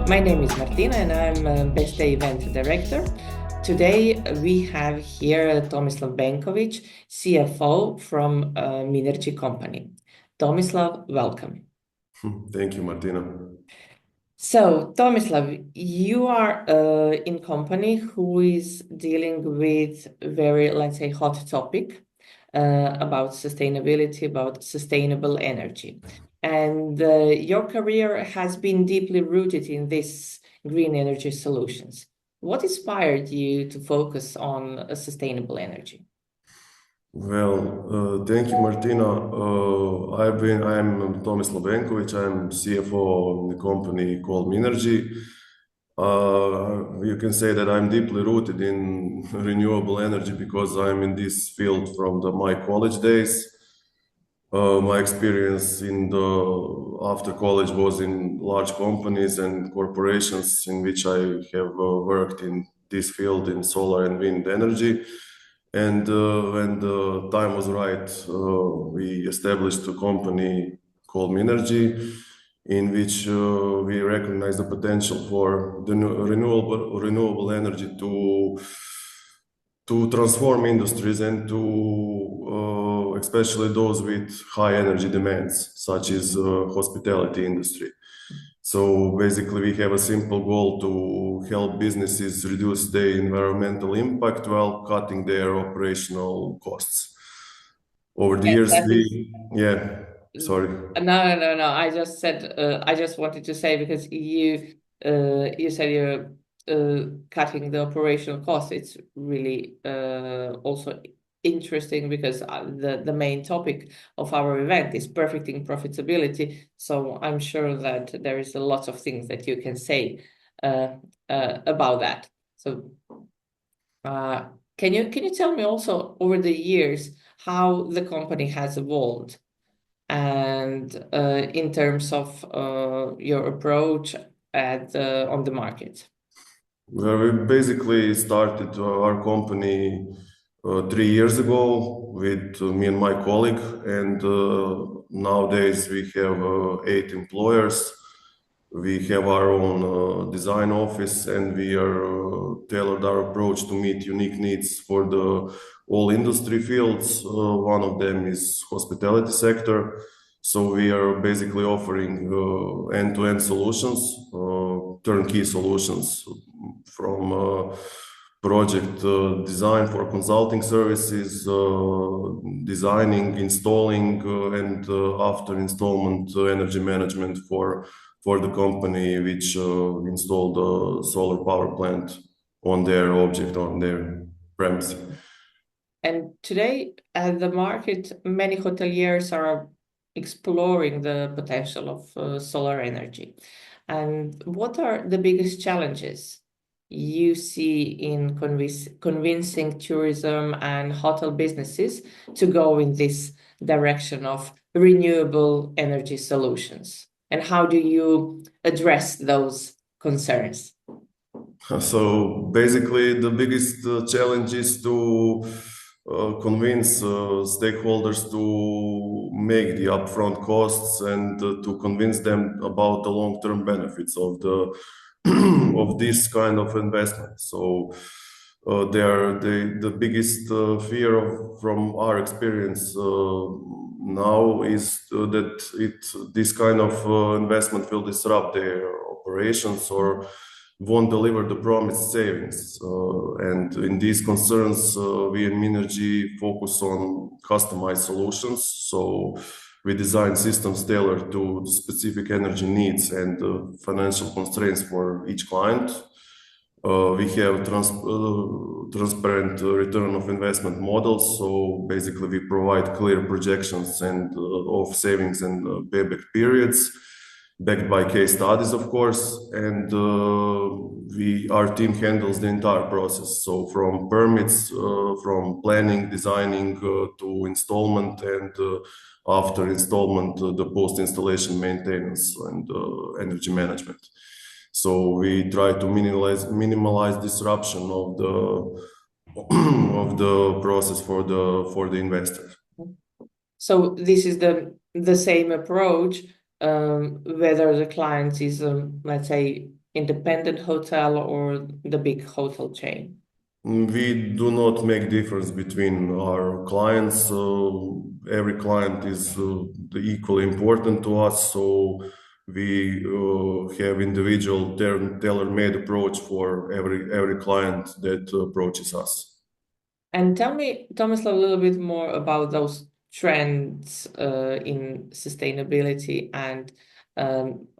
My name is Martina and I'm Best Day Event Director. Today we have here Tomislav Benkovic, CFO from Minergy company. Tomislav, welcome. Thank you, Martina. So, Tomislav, you are in company who is dealing with very, let's say, hot topic about sustainability, about sustainable energy. And your career has been deeply rooted in this green energy solutions. What inspired you to focus on sustainable energy? Well, thank you, Martina. I'm Tomislav Benkovic. I'm CFO of the company called Minergy. You can say that I'm deeply rooted in renewable energy because I'm in this field from my college days. My experience after college was in large companies and corporations in which I have worked in this field in solar and wind energy. And when the time was right, we established a company called Minergy, in which we recognize the potential for the renewable energy to transform industries and to especially those with high energy demands, such as hospitality industry. So basically, we have a simple goal to help businesses reduce their environmental impact while cutting their operational costs. Over the Yes, years, that is. sorry. No. I just said I just wanted to say because you said you're cutting the operational costs. It's really also interesting because the main topic of our event is perfecting profitability. So I'm sure that there is a lot of things that you can say about that. So can you tell me also over the years how the company has evolved? And in terms of your approach on the market? Well, we basically started our company 3 years ago with me and my colleague, and nowadays we have 8 employers. We have our own design office, and we are tailored our approach to meet unique needs for the all industry fields. One of them is hospitality sector. So we are basically offering end-to-end solutions, turnkey solutions from project design for consulting services, designing, installing, and after installment energy management for the company which installed a solar power plant on their object, on their premise. And today, at the market, many hoteliers are exploring the potential of solar energy. And what are the biggest challenges you see in convincing tourism and hotel businesses to go in this direction of renewable energy solutions? And how do you address those concerns? So basically, the biggest challenge is to convince stakeholders to make the upfront costs and to convince them about the long-term benefits of the of this kind of investment. So the biggest fear from our experience now is that this kind of investment will disrupt their operations or won't deliver the promised savings. And in these concerns, we in Minergy focus on customized solutions. So we design systems tailored to the specific energy needs and financial constraints for each client. We have transparent return of investment models. So basically, we provide clear projections and of savings and payback periods, backed by case studies, of course. And our team handles the entire process. So from permits, from planning, designing to installment, and after installment, the post-installation maintenance and energy management. So we try to minimize disruption of the process for the investor. So this is the same approach, whether the client is, let's say, independent hotel or the big hotel chain? We do not make difference between our clients. Every client is equally important to us. So we have individual tailor-made approach for every client that approaches us. And tell me, Thomas, a little bit more about those trends in sustainability and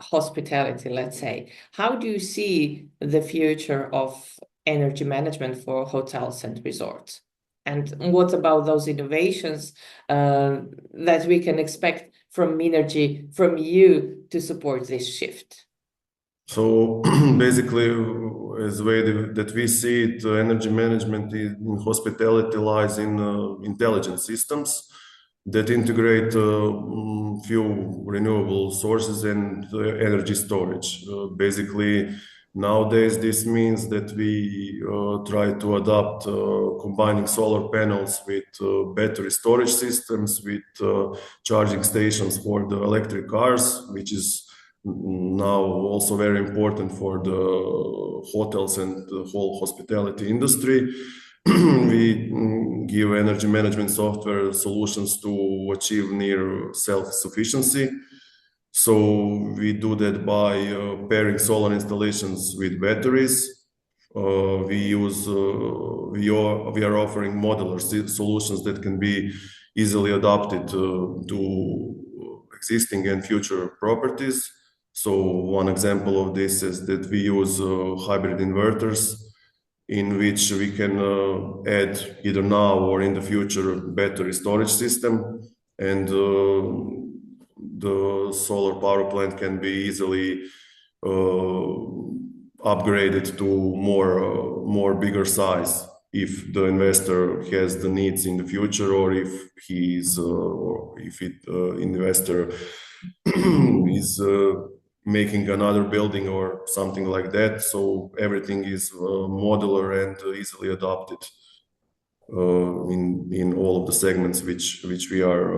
hospitality, let's say. How do you see the future of energy management for hotels and resorts? And what about those innovations that we can expect from Minergy, from you to support this shift? So basically, as the way that we see it, energy management in hospitality lies in intelligent systems that integrate few renewable sources and energy storage. Basically, nowadays this means that we try to adapt combining solar panels with battery storage systems, with charging stations for the electric cars, which is now also very important for the hotels and the whole hospitality industry. We give energy management software solutions to achieve near self-sufficiency. So we do that by pairing solar installations with batteries. We are offering modular solutions that can be easily adapted to existing and future properties. So one example of this is that we use hybrid inverters in which we can add either now or in the future battery storage system, and the solar power plant can be easily upgraded to more bigger size if the investor has the needs in the future, or if investor is making another building or something like that. So everything is modular and easily adapted in all of the segments which we are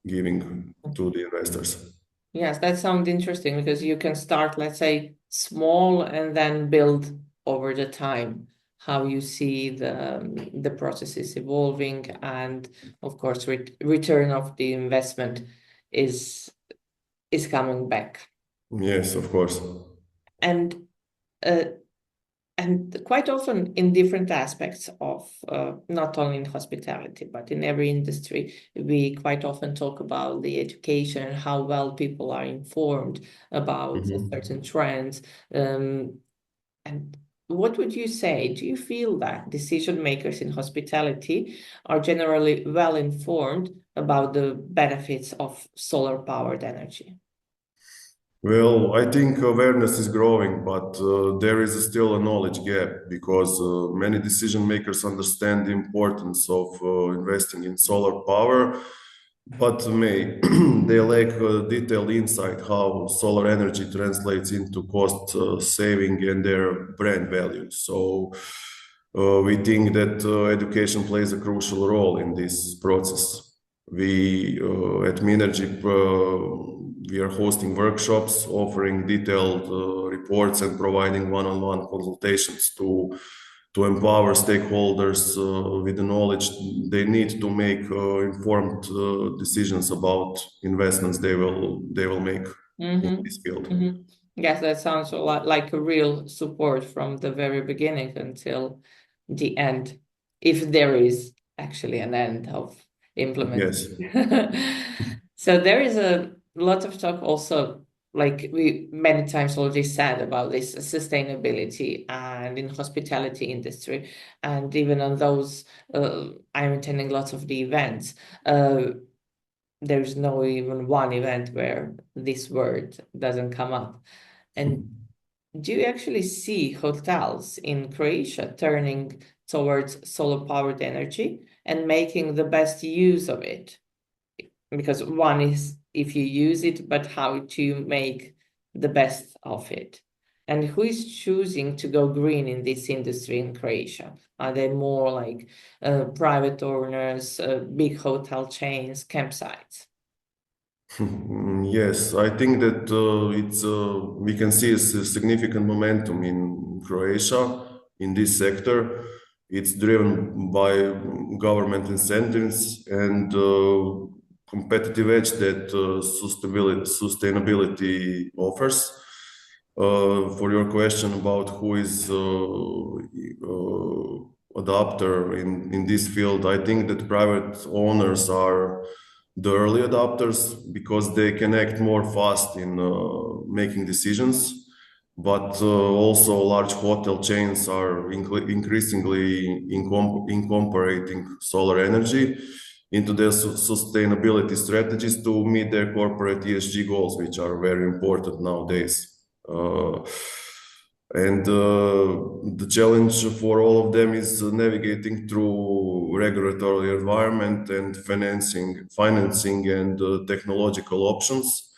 giving to the investors. Yes, that sounds interesting because you can start, let's say, small and then build over the time how you see the processes evolving, and of course return of the investment is coming back. Yes, of course. And uh, and quite often in different aspects of not only in hospitality but in every industry, we quite often talk about the education and how well people are informed about certain trends. And what would you say? Do you feel that decision makers in hospitality are generally well informed about the benefits of solar powered energy? Well, I think awareness is growing, but there is still a knowledge gap because many decision makers understand the importance of investing in solar power, but they lack detailed insight how solar energy translates into cost saving and their brand value. So we think that education plays a crucial role in this process. We at Minergy we are hosting workshops, offering detailed reports, and providing one-on-one consultations to empower stakeholders with the knowledge they need to make informed decisions about investments they will make in Mm-hmm. this field. Mm-hmm. Yes, that sounds a lot like a real support from the very beginning until the end, if there is actually an end of implementing. Yes. So there is a lot of talk also, like we many times already said about this sustainability and in hospitality industry, and even on those, I'm attending lots of the events. There's no even one event where this word doesn't come up. And do you actually see hotels in Croatia turning towards solar powered energy and making the best use of it? Because one is if you use it, but how to make the best of it. And who is choosing to go green in this industry in Croatia? Are they more like private owners, big hotel chains, campsites? Yes, I think that it's we can see a significant momentum in Croatia in this sector. It's driven by government incentives and competitive edge that sustainability offers. For your question about who is adopter in this field, I think that private owners are the early adopters because they can act more fast in making decisions. But also, large hotel chains are increasingly incorporating solar energy into their sustainability strategies to meet their corporate ESG goals, which are very important nowadays. Uh, and the challenge for all of them is navigating through regulatory environment and financing and technological options,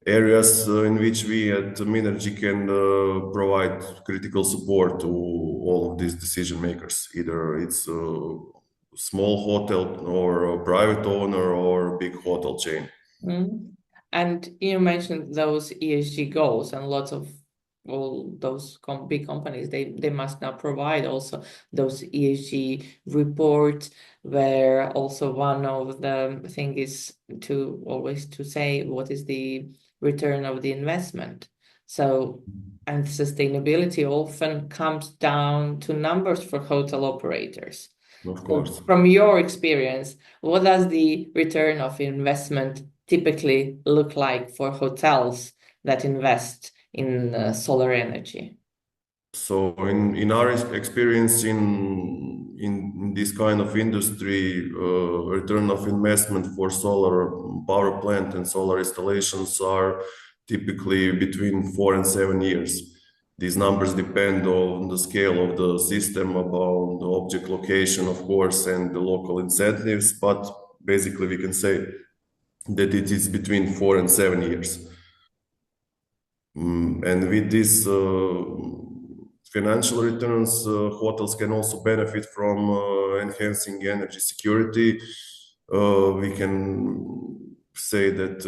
areas in which we at Minergy can provide critical support to all of these decision makers. Either it's a small hotel or a private owner or big hotel chain. Mm. And you mentioned those ESG goals, and lots of all those big companies, they must now provide also those ESG reports, where also one of the thing is to always to say what is the return of the investment. So, and sustainability often comes down to numbers for hotel operators. Of So course. from your experience, what does the return of investment typically look like for hotels that invest in solar energy? So in our experience in this kind of industry, return of investment for solar power plant and solar installations are typically between 4 and 7 years. These numbers depend on the scale of the system, about the object location, of course, and the local incentives. But basically, we can say that it is between 4 and 7 years. And with these financial returns, hotels can also benefit from enhancing energy security. We can say that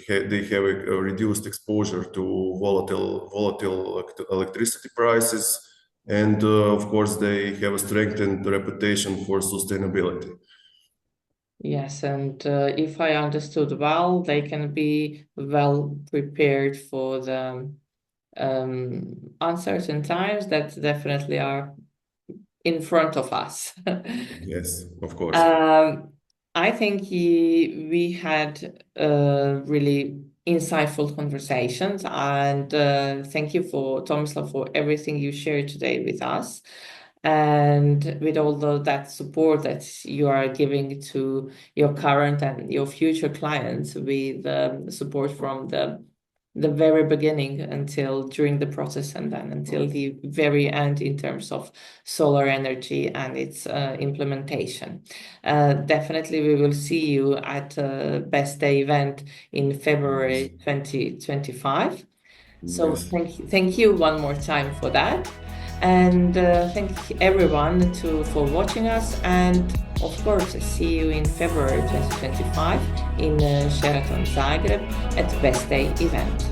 they have a reduced exposure to volatile electricity prices, and of course, they have a strengthened reputation for sustainability. Yes, and if I understood well, they can be well prepared for the uncertain times that definitely are in front of us. Yes, of course. Um, I think we had really insightful conversations, and thank you for Tomislav for everything you shared today with us, and with all that support that you are giving to your current and your future clients, with support from the very beginning until during the process, and then until the very end in terms of solar energy and its implementation. Definitely, we will see you at Best Day event in Yes. February 2025. So Yes. thank you one more time for that, and thank everyone for watching us. And of course, see you in February 2025 in Sheraton Zagreb at Best Day event.